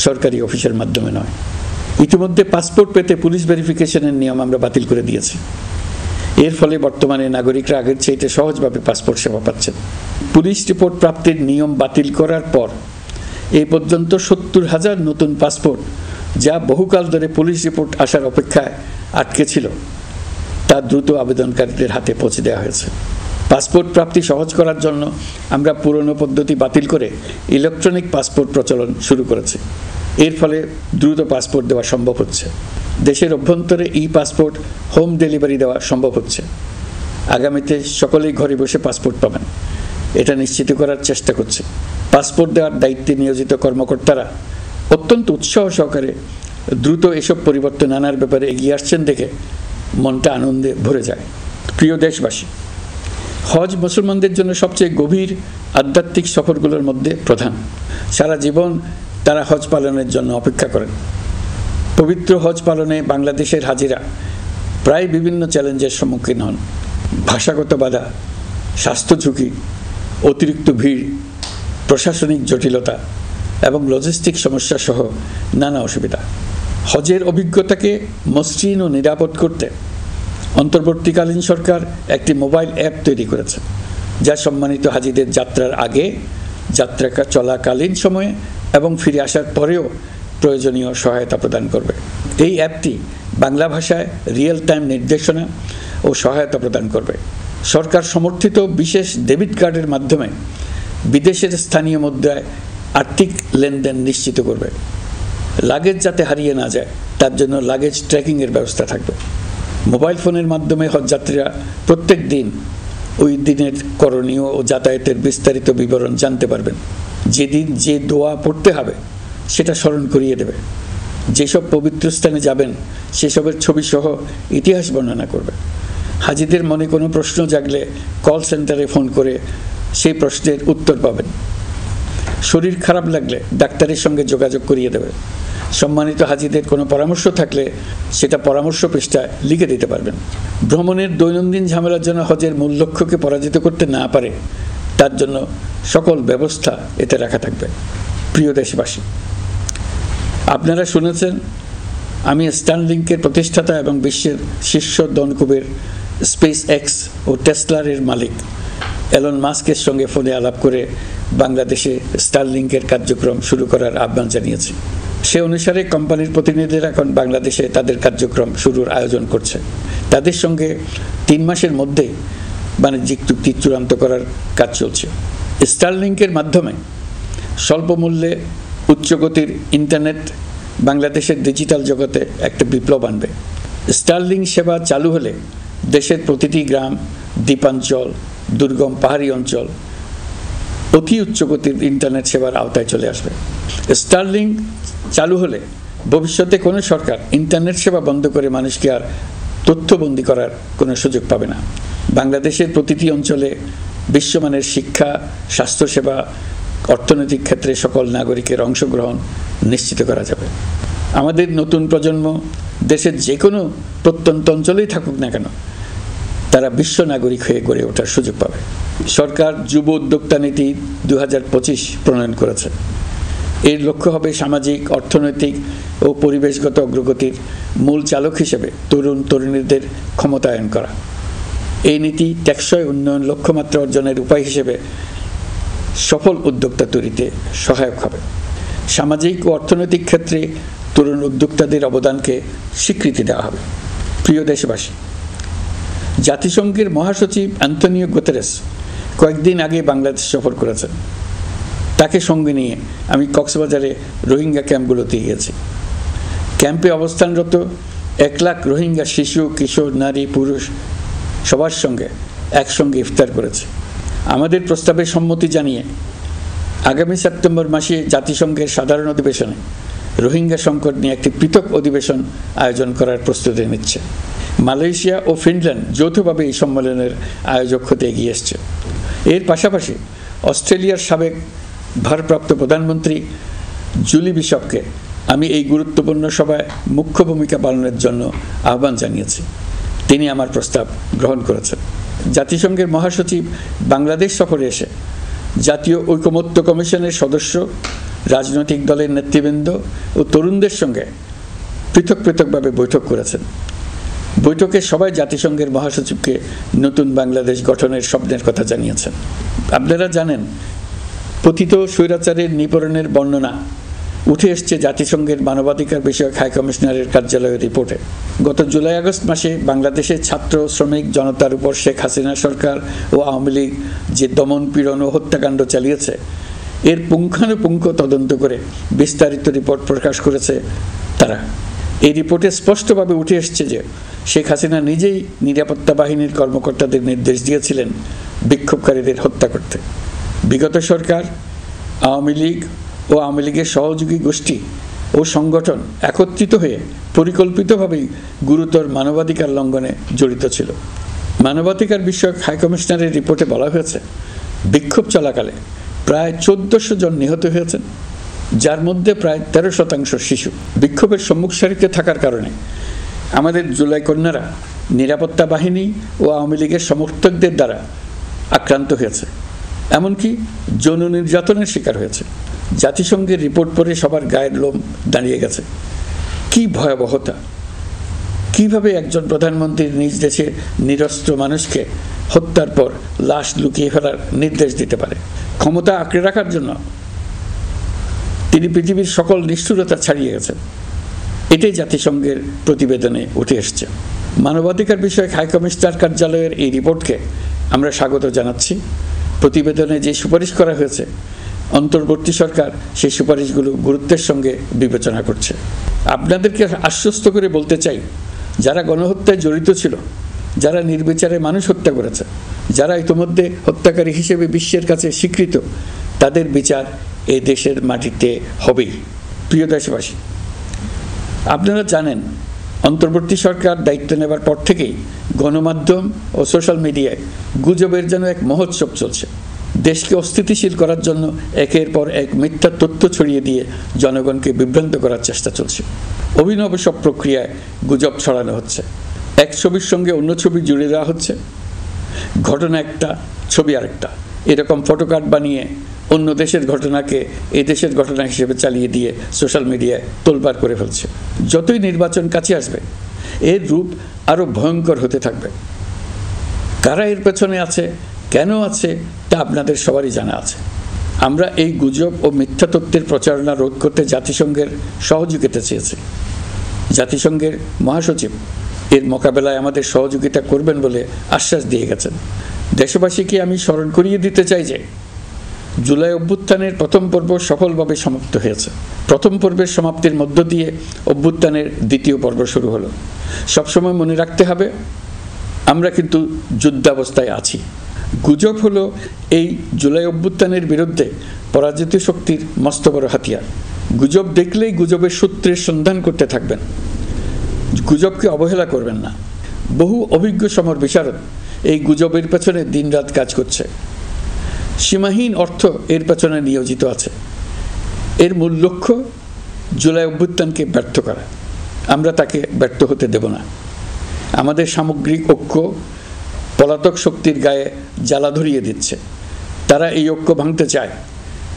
সরকারি অফিসের মাধ্যমে নয়। ইতিমধ্যে পাসপোর্ট পেতে পুলিশ ভেরিফিকেশনের নিয়ম আমরা বাতিল করে দিয়েছি। এর ফলে বর্তমানে নাগরিকরা আগের চাইতে সহজভাবে পাসপোর্ট সেবা পাচ্ছেন। পুলিশ রিপোর্ট প্রাপ্তির নিয়ম বাতিল করার পর এই পর্যন্ত ৭০,০০০ নতুন পাসপোর্ট, যা বহুকাল ধরে পুলিশ রিপোর্ট আসার অপেক্ষায় আটকে ছিল, তা দ্রুত আবেদনকারীদের হাতে পৌঁছে দেওয়া হয়েছে। পাসপোর্ট প্রাপ্তি সহজ করার জন্য আমরা পুরনো পদ্ধতি বাতিল করে ইলেকট্রনিক পাসপোর্ট প্রচলন শুরু করেছি। এর ফলে দ্রুত পাসপোর্ট দেওয়া সম্ভব হচ্ছে। দেশের অভ্যন্তরে ই পাসপোর্ট হোম ডেলিভারি দেওয়া সম্ভব হচ্ছে। আগামীতে সকলেই ঘরে বসে পাসপোর্ট পাবেন, এটা নিশ্চিত করার চেষ্টা করছি। পাসপোর্ট দেওয়ার দায়িত্বে নিয়োজিত কর্মকর্তারা অত্যন্ত উৎসাহ সহকারে দ্রুত এসব পরিবর্তন আনার ব্যাপারে এগিয়ে আসছেন দেখে মনটা আনন্দে ভরে যায়। প্রিয় দেশবাসী, হজ মুসলমানদের জন্য সবচেয়ে গভীর আধ্যাত্মিক সফরগুলোর মধ্যে প্রধান। সারা জীবন তারা হজ পালনের জন্য অপেক্ষা করেন। পবিত্র হজ পালনে বাংলাদেশের হাজিরা প্রায় বিভিন্ন চ্যালেঞ্জের সম্মুখীন হন। ভাষাগত বাধা, স্বাস্থ্য ঝুঁকি, অতিরিক্ত ভিড়, প্রশাসনিক জটিলতা এবং লজিস্টিক সমস্যা সহ নানা অসুবিধা। হজের অভিজ্ঞতাকে মসৃণ ও নিরাপদ করতে অন্তর্বর্তীকালীন সরকার একটি মোবাইল অ্যাপ তৈরি করেছে, যা সম্মানিত হাজিদের যাত্রার আগে, যাত্রা চলাকালীন সময়ে এবং ফিরে আসার পরেও প্রয়োজনীয় সহায়তা প্রদান করবে। এই অ্যাপটি বাংলা ভাষায় রিয়েল টাইম নির্দেশনা ও সহায়তা প্রদান করবে। সরকার সমর্থিত বিশেষ ডেবিট কার্ডের মাধ্যমে বিদেশের স্থানীয় মুদ্রায় আর্থিক লেনদেন নিশ্চিত করবে। লাগেজ যাতে হারিয়ে না যায় তার জন্য লাগেজ ট্র্যাকিংয়ের ব্যবস্থা থাকবে। মোবাইল ফোনের মাধ্যমে হজযাত্রীরা প্রত্যেক দিন ওই দিনের করণীয় ও যাতায়াতের বিস্তারিত বিবরণ জানতে পারবেন। যেদিন যে দোয়া পড়তে হবে সেটা স্মরণ করিয়ে দেবে। যেসব পবিত্র স্থানে যাবেন সেসবের ছবিসহ ইতিহাস বর্ণনা করবে। হাজিদের মনে কোনো প্রশ্ন জাগলে কল সেন্টারে ফোন করে সেই প্রশ্নের উত্তর পাবেন। শরীর খারাপ লাগলে ডাক্তারের সঙ্গে যোগাযোগ করিয়ে দেবে। সম্মানিত হাজিদের কোনো পরামর্শ থাকলে সেটা পরামর্শ পৃষ্ঠায় লিখে দিতে পারবেন। ভ্রমণের দৈনন্দিন ঝামেলার জন্য হজের মূল লক্ষ্যকে পরাজিত করতে না পারে তার জন্য সকল ব্যবস্থা এতে রাখা থাকবে। প্রিয় দেশবাসী, আপনারা শুনেছেন আমি স্টারলিংকের প্রতিষ্ঠাতা এবং বিশ্বের শীর্ষ ধনকুবের স্পেস এক্স ও টেসলার মালিক এলন মাস্কের সঙ্গে ফোনে আলাপ করে বাংলাদেশে স্টারলিংকের কার্যক্রম শুরু করার আহ্বান জানিয়েছি। সে অনুসারে কোম্পানির প্রতিনিধিরা এখন বাংলাদেশে তাদের কার্যক্রম শুরুর আয়োজন করছে। তাদের সঙ্গে 3 মাসের মধ্যেই বাণিজ্যিক চুক্তি চূড়ান্ত করার কাজ চলছে। স্টারলিংকের মাধ্যমে স্বল্প মূল্যে উচ্চগতির ইন্টারনেট বাংলাদেশের ডিজিটাল জগতে একটা বিপ্লব আনবে। স্টারলিংক সেবা চালু হলে দেশের প্রতিটি গ্রাম, দ্বীপাঞ্চল, দুর্গম পাহাড়ি অঞ্চল অতি উচ্চগতির ইন্টারনেট সেবার আওতায় চলে আসবে। স্টারলিংক চালু হলে ভবিষ্যতে কোনো সরকার ইন্টারনেট সেবা বন্ধ করে মানুষকে আর তথ্যবন্দী করার কোনো সুযোগ পাবে না। বাংলাদেশের প্রতিটি অঞ্চলে বিশ্বমানের শিক্ষা, স্বাস্থ্যসেবা, অর্থনৈতিক ক্ষেত্রে সকল নাগরিকের অংশগ্রহণ নিশ্চিত করা যাবে। আমাদের নতুন প্রজন্ম দেশের যে কোনো প্রত্যন্ত অঞ্চলেই থাকুক না কেন তারা বিশ্ব নাগরিক হয়ে গড়ে ওঠার সুযোগ পাবে। সরকার যুব উদ্যোক্তা নীতি 2025 প্রণয়ন করেছে। এর লক্ষ্য হবে সামাজিক, অর্থনৈতিক ও পরিবেশগত অগ্রগতির মূল চালক হিসেবে তরুণ তরুণীদের ক্ষমতায়ন করা। এই নীতি টেকসই উন্নয়ন লক্ষ্যমাত্রা অর্জনের উপায় হিসেবে সফল উদ্যোক্তা তৈরিতে সহায়ক হবে। সামাজিক ও অর্থনৈতিক ক্ষেত্রে তরুণ উদ্যোক্তাদের অবদানকে স্বীকৃতি দেওয়া হবে। প্রিয় দেশবাসী, জাতিসংঘের মহাসচিব অ্যান্টনিও গুতেরেস কয়েকদিন আগে বাংলাদেশ সফর করেছেন। তাকে সঙ্গে নিয়ে আমি কক্সবাজারে রোহিঙ্গা ক্যাম্পগুলোতে গিয়েছি। ক্যাম্পে অবস্থানরত 1 লাখ রোহিঙ্গা শিশু, কিশোর, নারী, পুরুষ সবার সঙ্গে একসঙ্গে ইফতার করেছে। আমাদের প্রস্তাবে সম্মতি জানিয়ে আগামী সেপ্টেম্বর মাসে জাতিসংঘের সাধারণ অধিবেশনে রোহিঙ্গা সংকট নিয়ে একটি পৃথক অধিবেশন আয়োজন করার প্রস্তুতি নিচ্ছে। মালয়েশিয়া ও ফিনল্যান্ড যৌথভাবে এই সম্মেলনের আয়োজক হতে এগিয়ে এসছে। এর পাশাপাশি অস্ট্রেলিয়ার সাবেক ভারপ্রাপ্ত প্রধানমন্ত্রী জুলি বিশপকে আমি এই গুরুত্বপূর্ণ সভায় মুখ্য ভূমিকা পালনের জন্য আহ্বান জানিয়েছি। তিনি আমার প্রস্তাব গ্রহণ করেছেন। জাতিসংঘের মহাসচিব বাংলাদেশ সফরে এসে জাতীয় ঐকমত্য কমিশনের সদস্য, রাজনৈতিক দলের নেতৃবৃন্দ ও তরুণদের সঙ্গে পৃথকভাবে বৈঠক করেছেন। বৈঠকে সবাই জাতিসংঘের মহাসচিবকে নতুন বাংলাদেশ গঠনের স্বপ্নের কথা জানিয়েছেন। আপনারা জানেন, পতিত স্বৈরাচারের নিপীড়নের বর্ণনা উঠে এসছে জাতিসংঘের মানবাধিকার বিষয়ক হাই কমিশনারের কার্যালয়ের রিপোর্টে। গত জুলাই-আগস্ট মাসে বাংলাদেশের ছাত্র, শ্রমিক জনতার উপর শেখ হাসিনা সরকার ও আওয়ামী লীগ যে দমন, পীড়ন ও হত্যাকাণ্ড চালিয়েছে এর পুঙ্খানুপুঙ্খ তদন্ত করে বিস্তারিত রিপোর্ট প্রকাশ করেছে তারা। এই রিপোর্টে স্পষ্টভাবে উঠে এসছে যে শেখ হাসিনা নিজেই নিরাপত্তা বাহিনীর কর্মকর্তাদের নির্দেশ দিয়েছিলেন বিক্ষোভকারীদের হত্যা করতে। বিগত সরকার, আওয়ামী লীগ ও আওয়ামী লীগের সহযোগী গোষ্ঠী ও সংগঠন একত্রিত হয়ে পরিকল্পিতভাবেই গুরুতর মানবাধিকার লঙ্ঘনে জড়িত ছিল। মানবাধিকার বিষয়ক হাইকমিশনারের রিপোর্টে বলা হয়েছে, বিক্ষোভ চলাকালে প্রায় 1400 জন নিহত হয়েছেন, যার মধ্যে প্রায় 13% শিশু। বিক্ষোভের সম্মুখ সারিতে থাকার কারণে আমাদের জুলাই কন্যারা নিরাপত্তা বাহিনী ও আওয়ামী লীগের সমর্থকদের দ্বারা আক্রান্ত হয়েছে, এমনকি যৌন নির্যাতনের শিকার হয়েছে। জাতিসংঘের রিপোর্ট পড়ে সবার গায়ের লোম দাঁড়িয়ে গেছে। কি ভয়াবহতা! কিভাবে একজন প্রধানমন্ত্রী নিজ দেশের নিরস্ত্র মানুষকে হত্যার পর লাশ লুকিয়ে ফেলার নির্দেশ দিতে পারে? ক্ষমতা আঁকড়ে রাখার জন্য তিনি পৃথিবীর সকল নিষ্ঠুরতা ছাড়িয়ে গেছেন। এটাই জাতিসংঘের প্রতিবেদনে উঠে এসছে। মানবাধিকার বিষয়ক হাইকমিশনার কার্যালয়ের এই রিপোর্টকে আমরা স্বাগত জানাচ্ছি। প্রতিবেদনে যে সুপারিশ করা হয়েছে, অন্তর্বর্তী সরকার সেই সুপারিশগুলো গুরুত্বের সঙ্গে বিবেচনা করছে। আপনাদেরকে আশ্বস্ত করে বলতে চাই, যারা গণহত্যায় জড়িত ছিল, যারা নির্বিচারে মানুষ হত্যা করেছে, যারা ইতিমধ্যে হত্যাকারী হিসেবে বিশ্বের কাছে স্বীকৃত, তাদের বিচার এই দেশের মাটিতে হবেই। প্রিয় দেশবাসী, আপনারা জানেন, অন্তর্বর্তী সরকার দায়িত্ব নেবার পর থেকেই গণমাধ্যম ও সোশ্যাল মিডিয়ায় গুজবের যেন এক মহোৎসব চলছে। দেশকে অস্থিতিশীল করার জন্য একের পর এক মিথ্যা তথ্য ছড়িয়ে দিয়ে জনগণকে বিভ্রান্ত করার চেষ্টা চলছে। অভিনব সব প্রক্রিয়ায় গুজব ছড়ানো হচ্ছে। এক ছবির সঙ্গে অন্য ছবি জুড়ে দেওয়া হচ্ছে, ঘটনা একটা, ছবি আরেকটা। এরকম ফটোকার্ড বানিয়ে অন্য দেশের ঘটনাকে এই দেশের ঘটনা হিসেবে চালিয়ে দিয়ে সোশ্যাল মিডিয়ায় তোলপাড় করে ফেলছে। যতই নির্বাচন কাছে আসবে, এর রূপ আরও ভয়ঙ্কর হতে থাকবে। কারা এর পেছনে আছে, কেন আছে, তা আপনাদের সবারই জানা আছে। আমরা এই গুজব ও মিথ্যা তথ্যের প্রচারণা রোধ করতে জাতিসংঘের সহযোগিতা চেয়েছি। জাতিসংঘের মহাসচিব এর মোকাবেলায় আমাদের সহযোগিতা করবেন বলে আশ্বাস দিয়ে গেছেন। দেশবাসীকে আমি স্মরণ করিয়ে দিতে চাই যে জুলাই অভ্যুত্থানের প্রথম পর্ব সফলভাবে সমাপ্ত হয়েছে। প্রথম পর্বের সমাপ্তির মধ্য দিয়ে অভ্যুত্থানের দ্বিতীয় পর্ব শুরু হলো। সবসময় মনে রাখতে হবে, আমরা কিন্তু যুদ্ধাবস্থায় আছি। গুজব হলো এই জুলাই অভ্যুত্থানের বিরুদ্ধে পরাজিত শক্তির মস্ত বড় হাতিয়ার। গুজব দেখলেই গুজবের সূত্রের সন্ধান করতে থাকবেন, গুজবকে অবহেলা করবেন না। বহু অভিজ্ঞ সমর বিশারদ এই গুজবের পেছনে দিনরাত কাজ করছে। সীমাহীন অর্থ এর পেছনে নিয়োজিত আছে। এর মূল লক্ষ্য জুলাই অভ্যুত্থানকে ব্যর্থ করা। আমরা তাকে ব্যর্থ হতে দেব না। আমাদের সামগ্রিক ঐক্য পলাতক শক্তির গায়ে জ্বালা ধরিয়ে দিচ্ছে। তারা এই ঐক্য ভাঙতে চায়।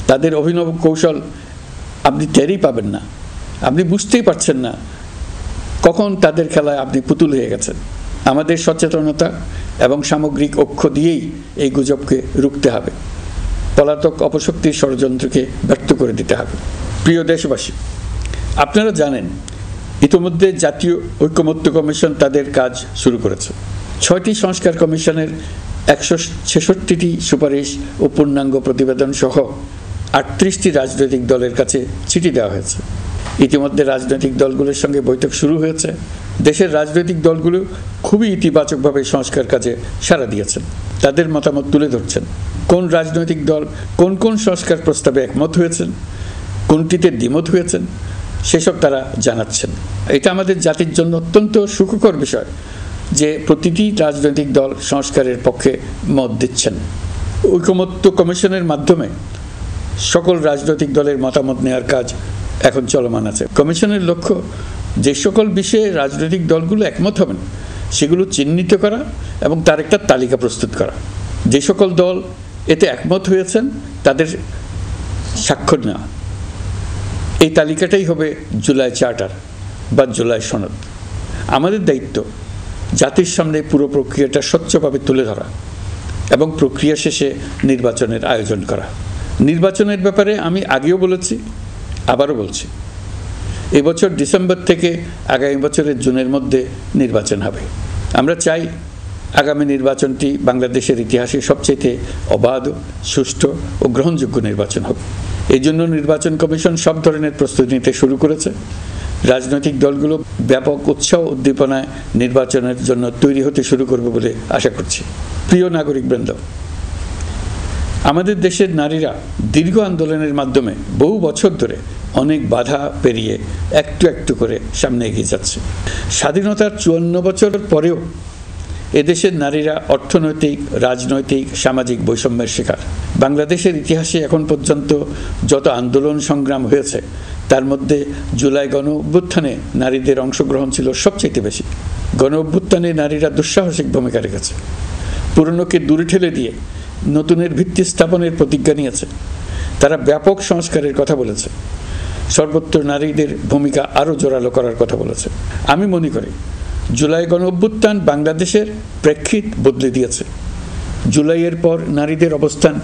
তাদের অভিনব কৌশল আপনি টেরই পাবেন না, আপনি বুঝতেই পারছেন না কখন তাদের খেলায় আপনি পুতুল হয়ে গেছেন। আমাদের সচেতনতা এবং সামগ্রিক ঐক্য দিয়েই এই গুজবকে রুখতে হবে। পলাতক অপশক্তির ষড়যন্ত্রকে ব্যর্থ করে দিতে হবে। প্রিয় দেশবাসী, আপনারা জানেন, ইতিমধ্যে জাতীয় ঐকমত্য কমিশন তাদের কাজ শুরু করেছে। 6টি সংস্কার কমিশনের 166টি সুপারিশ ও পূর্ণাঙ্গ প্রতিবেদন সহ 38টি রাজনৈতিক দলের কাছে চিঠি দেওয়া হয়েছে। ইতিমধ্যে রাজনৈতিক দলগুলোর সঙ্গে বৈঠক শুরু হয়েছে। দেশের রাজনৈতিক দলগুলো খুবই ইতিবাচকভাবে সংস্কার কাজে সাড়া দিয়েছেন। তাদের মতামত তুলে ধরছেন। কোন রাজনৈতিক দল কোন কোন সংস্কার প্রস্তাবে একমত হয়েছেন, কোনটিতে দ্বিমত হয়েছেন, সেসব তারা জানাচ্ছেন। এটা আমাদের জাতির জন্য অত্যন্ত সুখকর বিষয় যে প্রতিটি রাজনৈতিক দল সংস্কারের পক্ষে মত দিচ্ছেন। ঐকমত্য কমিশনের মাধ্যমে সকল রাজনৈতিক দলের মতামত নেওয়ার কাজ এখন চলমান আছে। কমিশনের লক্ষ্য যে সকল বিষয়ে রাজনৈতিক দলগুলো একমত হবেন সেগুলো চিহ্নিত করা এবং তার একটা তালিকা প্রস্তুত করা। যে সকল দল এতে একমত হয়েছেন তাদের স্বাক্ষর নেওয়া। এই তালিকাটাই হবে জুলাই চার্টার বা জুলাই সনদ। আমাদের দায়িত্ব জাতির সামনে পুরো প্রক্রিয়াটা স্বচ্ছভাবে তুলে ধরা এবং প্রক্রিয়া শেষে নির্বাচনের আয়োজন করা। নির্বাচনের ব্যাপারে আমি আগেও বলেছি, আবারও বলছি, এবছর ডিসেম্বর থেকে আগামী বছরের জুনের মধ্যে নির্বাচন হবে। আমরা চাই আগামী নির্বাচনটি বাংলাদেশের ইতিহাসে সবচেয়ে অবাধ, সুষ্ঠু ও গ্রহণযোগ্য নির্বাচন হবে। এই জন্য নির্বাচন কমিশন সব ধরনের প্রস্তুতি নিতে শুরু করেছে। রাজনৈতিক দলগুলো ব্যাপক উৎসাহ উদ্দীপনায় নির্বাচনের জন্য তৈরি হতে শুরু করবে বলে আশা করছি। প্রিয় নাগরিকবৃন্দ, আমাদের দেশের নারীরা দীর্ঘ আন্দোলনের মাধ্যমে বহু বছর ধরে অনেক বাধা পেরিয়ে একটু একটু করে সামনে এগিয়ে যাচ্ছে। স্বাধীনতার 54 বছর পরেও এদেশের নারীরা অর্থনৈতিক, রাজনৈতিক, সামাজিক বৈষম্যের শিকার। বাংলাদেশের ইতিহাসে এখন পর্যন্ত যত আন্দোলন সংগ্রাম হয়েছে তার মধ্যে জুলাই গণ অভ্যুত্থানে নারীদের অংশগ্রহণ ছিল সবচেয়ে বেশি। গণ অভ্যুত্থানে নারীরা দুঃসাহসিক ভূমিকা রেখেছে, পুরনোকে দূরে ঠেলে দিয়ে নতুনের ভিত্তি স্থাপনের প্রতিজ্ঞা নিয়েছে। তারা ব্যাপক সংস্কারের কথা বলেছে, সর্বত্র নারীদের ভূমিকা আরও জোরালো করার কথা বলেছে। আমি মনে করি জুলাই গণ অভ্যুত্থান বাংলাদেশের প্রেক্ষিত বদলে দিয়েছে। জুলাইয়ের পর নারীদের অবস্থান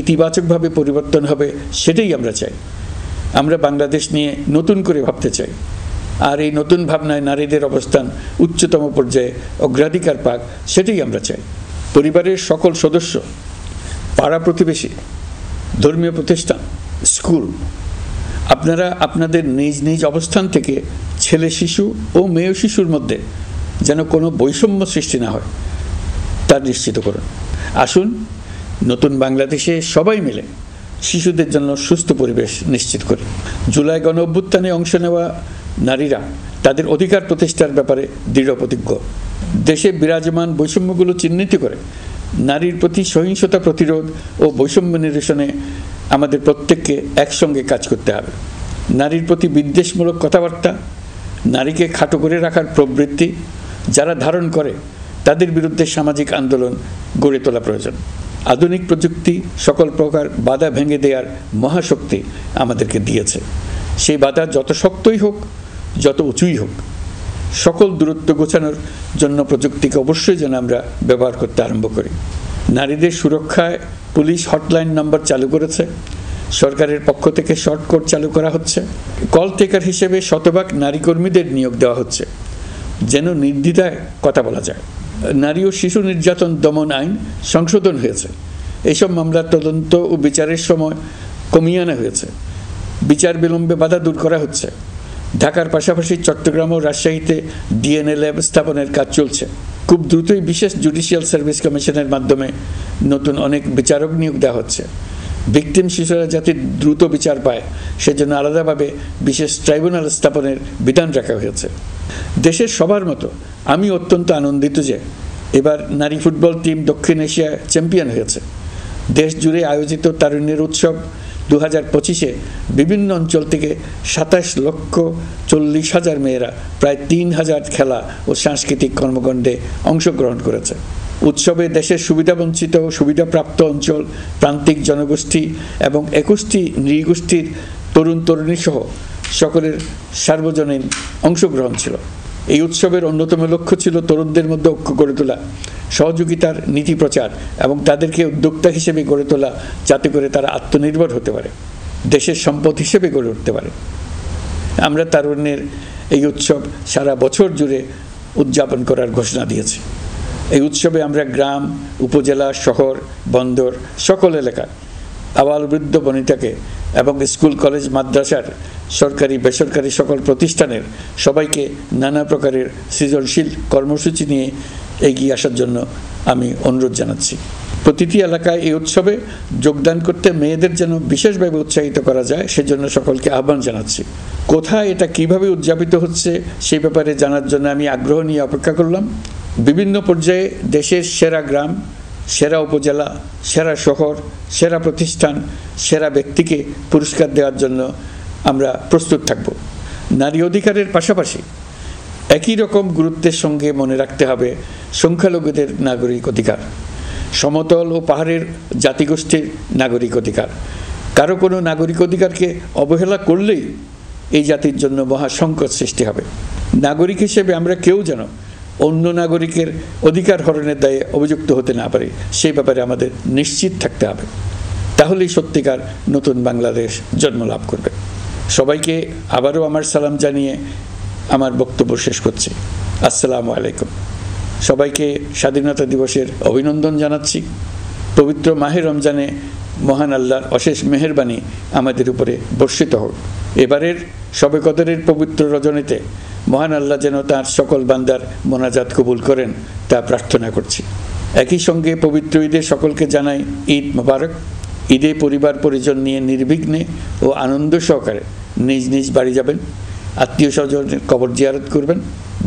ইতিবাচকভাবে পরিবর্তন হবে, সেটাই আমরা চাই। আমরা বাংলাদেশ নিয়ে নতুন করে ভাবতে চাই, আর এই নতুন ভাবনায় নারীদের অবস্থান উচ্চতম পর্যায়ে অগ্রাধিকার পাক, সেটাই আমরা চাই। পরিবারের সকল সদস্য, পাড়া প্রতিবেশী, ধর্মীয় প্রতিষ্ঠান, স্কুল, আপনারা আপনাদের নিজ নিজ অবস্থান থেকে ছেলে শিশু ও মেয়ে শিশুর মধ্যে যেন কোনো বৈষম্য সৃষ্টি না হয় তা নিশ্চিত করুন। আসুন নতুন বাংলাদেশে সবাই মিলে শিশুদের জন্য সুস্থ পরিবেশ নিশ্চিত করি। জুলাই গণ অভ্যুত্থানে অংশ নেওয়া নারীরা তাদের অধিকার প্রতিষ্ঠার ব্যাপারে দৃঢ় প্রতিজ্ঞ। দেশে বিরাজমান বৈষম্যগুলো চিহ্নিত করে নারীর প্রতি সহিংসতা প্রতিরোধ ও বৈষম্য নিরসনে আমাদের প্রত্যেককে একসঙ্গে কাজ করতে হবে। নারীর প্রতি বিদ্বেষমূলক কথাবার্তা, নারীকে খাটো করে রাখার প্রবৃত্তি যারা ধারণ করে তাদের বিরুদ্ধে সামাজিক আন্দোলন গড়ে তোলা প্রয়োজন। আধুনিক প্রযুক্তি সকল প্রকার বাধা ভেঙে দেওয়ার মহাশক্তি আমাদেরকে দিয়েছে। সেই বাধা যত শক্তই হোক, যত উঁচুই হোক, সকল দূরত্ব গোছানোর জন্য প্রযুক্তিকে অবশ্যই যেন আমরা ব্যবহার করতে আরম্ভ করি। নারীদের সুরক্ষায় পুলিশ হটলাইন নম্বর চালু করেছে, সরকারের পক্ষ থেকে শর্ট কোড চালু করা হচ্ছে। কল টেকার হিসেবে শতভাগ নারী কর্মীদের নিয়োগ দেওয়া হচ্ছে যেন নির্দ্বিধায় কথা বলা যায়। নারী ও শিশু নির্যাতন দমন আইন সংশোধন হয়েছে। এইসব মামলার তদন্ত ও বিচারের সময় কমিয়ে আনা হয়েছে। বিচার বিলম্বে বাধা দূর করা হচ্ছে। ঢাকার পাশাপাশি চট্টগ্রাম ও রাজশাহীতে ডিএনএ ল্যাব স্থাপনের কাজ চলছে। খুব দ্রুতই বিশেষ জুডিশিয়াল সার্ভিস কমিশনের মাধ্যমে নতুন অনেক বিচারক নিয়োগ দেওয়া হচ্ছে। ভিকটিম শিশুরা যাতে দ্রুত বিচার পায় সেজন্য আলাদাভাবে বিশেষ ট্রাইব্যুনাল স্থাপনের বিধান রাখা হয়েছে। দেশের সবার মতো আমি অত্যন্ত আনন্দিত যে এবার নারী ফুটবল টিম দক্ষিণ এশিয়ায় চ্যাম্পিয়ন হয়েছে। দেশ জুড়ে আয়োজিত তারুণ্যের উৎসব 2025-এ বিভিন্ন অঞ্চল থেকে 27,40,000 মেয়েরা প্রায় 3,000 খেলা ও সাংস্কৃতিক কর্মকাণ্ডে অংশগ্রহণ করেছে। উৎসবে দেশের সুবিধাবঞ্চিত ও সুবিধাপ্রাপ্ত অঞ্চল, প্রান্তিক জনগোষ্ঠী এবং 21টি নৃগোষ্ঠীর তরুণ তরুণী সহ সকলের সার্বজনীন অংশগ্রহণ ছিল। এই উৎসবের অন্যতম লক্ষ্য ছিল তরুণদের মধ্যে ঐক্য গড়ে তোলা, সহযোগিতার নীতি প্রচার এবং তাদেরকে উদ্যোক্তা হিসেবে গড়ে তোলা, যাতে করে তারা আত্মনির্ভর হতে পারে, দেশের সম্পদ হিসেবে গড়ে উঠতে পারে। আমরা তারুণ্যের এই উৎসব সারা বছর জুড়ে উদযাপন করার ঘোষণা দিয়েছি। এই উৎসবে আমরা গ্রাম, উপজেলা, শহর, বন্দর সকল এলাকার আবাল বৃদ্ধ বনিতাকে এবং স্কুল, কলেজ, মাদ্রাসার সরকারি বেসরকারি সকল প্রতিষ্ঠানের সবাইকে নানা প্রকারের সৃজনশীল কর্মসূচি নিয়ে এগিয়ে আসার জন্য আমি অনুরোধ জানাচ্ছি। প্রতিটি এলাকায় এই উৎসবে যোগদান করতে মেয়েদের যেন বিশেষভাবে উৎসাহিত করা যায় সেজন্য সকলকে আহ্বান জানাচ্ছি। কোথায় এটা কিভাবে উদযাপিত হচ্ছে সেই ব্যাপারে জানার জন্য আমি আগ্রহ নিয়ে অপেক্ষা করলাম। বিভিন্ন পর্যায়ে দেশের সেরা গ্রাম, সেরা উপজেলা, সেরা শহর, সেরা প্রতিষ্ঠান, সেরা ব্যক্তিকে পুরস্কার দেওয়ার জন্য আমরা প্রস্তুত থাকব। নারী অধিকারের পাশাপাশি একই রকম গুরুত্বের সঙ্গে মনে রাখতে হবে সংখ্যালঘুদের নাগরিক অধিকার, সমতল ও পাহাড়ের জাতিগোষ্ঠীর নাগরিক অধিকার। কারো কোনো নাগরিক অধিকারকে অবহেলা করলেই এই জাতির জন্য মহা সংকট সৃষ্টি হবে। নাগরিক হিসেবে আমরা কেউ যেন অন্য নাগরিকের অধিকার হরণের দায়ে অভিযুক্ত হতে না পারি সেই ব্যাপারে আমাদের নিশ্চিত থাকতে হবে। তাহলেই সত্যিকার নতুন বাংলাদেশ জন্ম লাভ করবে। সবাইকে আবারও আমার সালাম জানিয়ে আমার বক্তব্য শেষ করছি। আসসালামু আলাইকুম। সবাইকে স্বাধীনতা দিবসের অভিনন্দন জানাচ্ছি। পবিত্র মাহে রমজানে মহান আল্লাহর অশেষ মেহেরবানি আমাদের উপরে বর্ষিত হোক। এবারের শবে কদরের পবিত্র রজনীতে মহান আল্লাহ যেন তাঁর সকল বান্দার মোনাজাত কবুল করেন তা প্রার্থনা করছি। একই সঙ্গে পবিত্র ঈদে সকলকে জানাই ঈদ মোবারক। ঈদে পরিবার পরিজন নিয়ে নির্বিঘ্নে ও আনন্দ সহকারে নিজ নিজ বাড়ি যাবেন, আত্মীয় স্বজনের কবর জিয়ারত করবেন,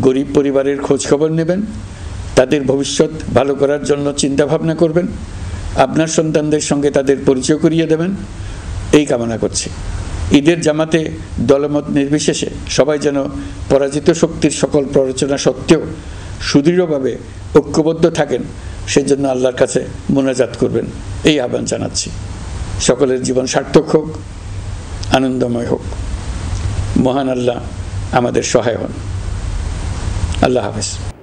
গরিব পরিবারের খোঁজ খবর নেবেন, তাদের ভবিষ্যৎ ভালো করার জন্য চিন্তা ভাবনা করবেন, আপনার সন্তানদের সঙ্গে তাদের পরিচয় করিয়ে দেবেন, এই কামনা করছি। ঈদের জামাতে দলমত নির্বিশেষে সবাই যেন পরাজিত শক্তির সকল প্ররোচনা সত্ত্বেও সুদৃঢ়ভাবে ঐক্যবদ্ধ থাকেন, সেজন্য আল্লাহর কাছে মোনাজাত করবেন, এই আহ্বান জানাচ্ছি। সকলের জীবন সার্থক হোক, আনন্দময় হোক। মহান আল্লাহ আমাদের সহায় হন। আল্লাহ হাফেজ।